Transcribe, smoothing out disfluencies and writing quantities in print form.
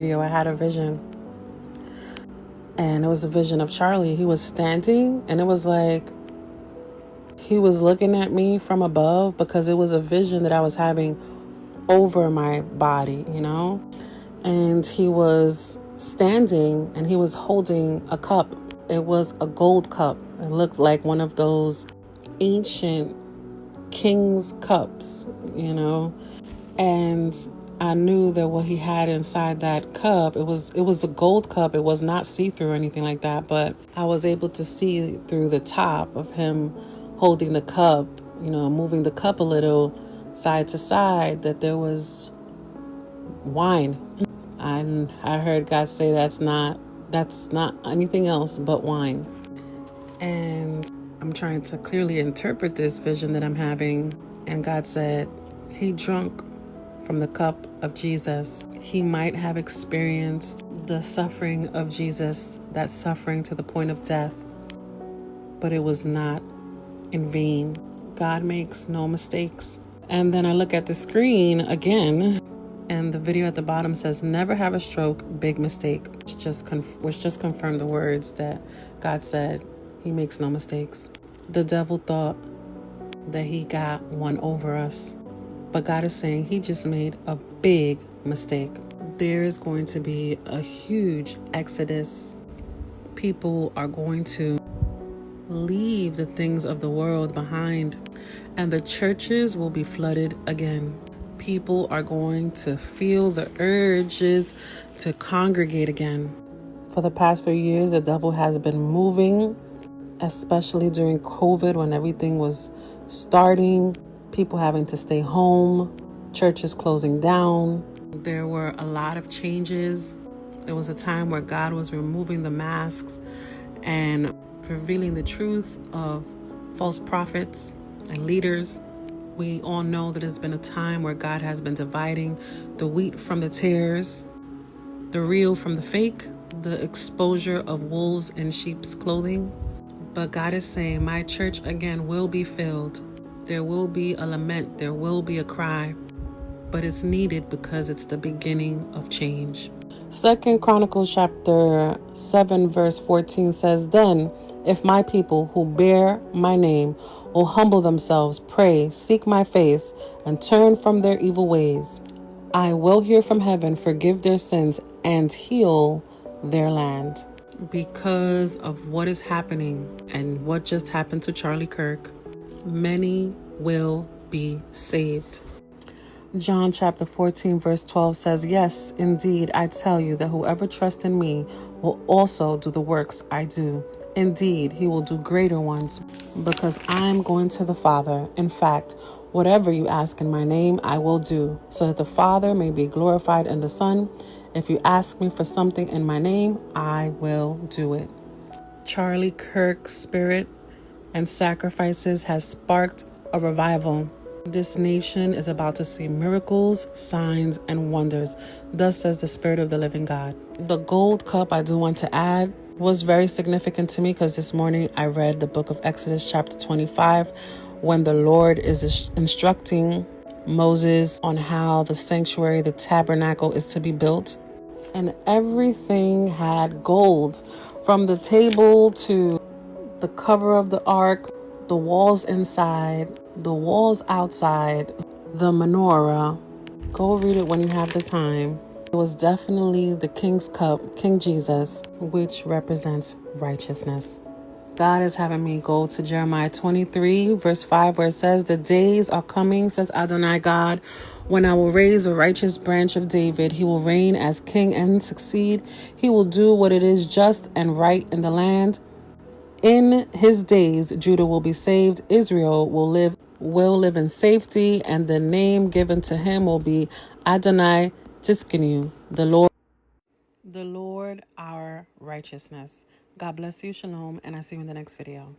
I had a vision, and it was a vision of Charlie. He was standing, and it was like he was looking at me from above, because it was a vision that I was having over my body, and he was standing and he was holding a cup. It was a gold cup. It looked like one of those ancient king's cups, and I knew that what he had inside that cup, it was a gold cup. It was not see-through or anything like that, but I was able to see through the top of him holding the cup, moving the cup a little side to side, that there was wine. I heard God say that's not anything else but wine. And I'm trying to clearly interpret this vision that I'm having, and God said he drunk from the cup of Jesus. He might have experienced the suffering of Jesus, that suffering to the point of death, but it was not in vain. God makes no mistakes. And then I look at the screen again, and the video at the bottom says, "Never have a stroke, big mistake," which just confirmed the words that God said. He makes no mistakes. The devil thought that he got one over us, but God is saying he just made a big mistake. There is going to be a huge exodus. People are going to leave the things of the world behind, and the churches will be flooded again. People are going to feel the urges to congregate again. For the past few years, the devil has been moving, especially during COVID, when everything was starting, people having to stay home, churches closing down. There were a lot of changes. There was a time where God was removing the masks and revealing the truth of false prophets and leaders. We all know that it's been a time where God has been dividing the wheat from the tares, the real from the fake, the exposure of wolves in sheep's clothing. But God is saying, my church again will be filled. There will be a lament. There will be a cry. But it's needed because it's the beginning of change. 2 Chronicles chapter 7 verse 14 says, "Then if my people who bear my name will humble themselves, pray, seek my face, and turn from their evil ways, I will hear from heaven, forgive their sins, and heal their land." Because of what is happening and what just happened to Charlie Kirk, many will be saved. John chapter 14 verse 12 says, "Yes, indeed, I tell you that whoever trusts in me will also do the works I do. Indeed, he will do greater ones, because I'm going to the Father. In fact, whatever you ask in my name, I will do, so that the Father may be glorified in the Son. If you ask me for something in my name, I will do it." Charlie Kirk's spirit and sacrifices has sparked a revival. This nation is about to see miracles, signs, and wonders. Thus says the Spirit of the living God. The gold cup, I do want to add, was very significant to me, because this morning I read the book of Exodus chapter 25, when the Lord is instructing Moses on how the sanctuary, the tabernacle, is to be built. And everything had gold, from the table to the cover of the ark, the walls inside, the walls outside, the menorah. Go read it when you have the time. It was definitely the King's Cup, King Jesus, which represents righteousness. God is having me go to Jeremiah 23, verse 5, where it says, "The days are coming, says Adonai God, when I will raise a righteous branch of David. He will reign as king and succeed. He will do what it is just and right in the land. In his days, Judah will be saved. Israel will live in safety, and the name given to him will be Adonai Tiskenu, the Lord our righteousness." God bless you. Shalom. And I see you in the next video.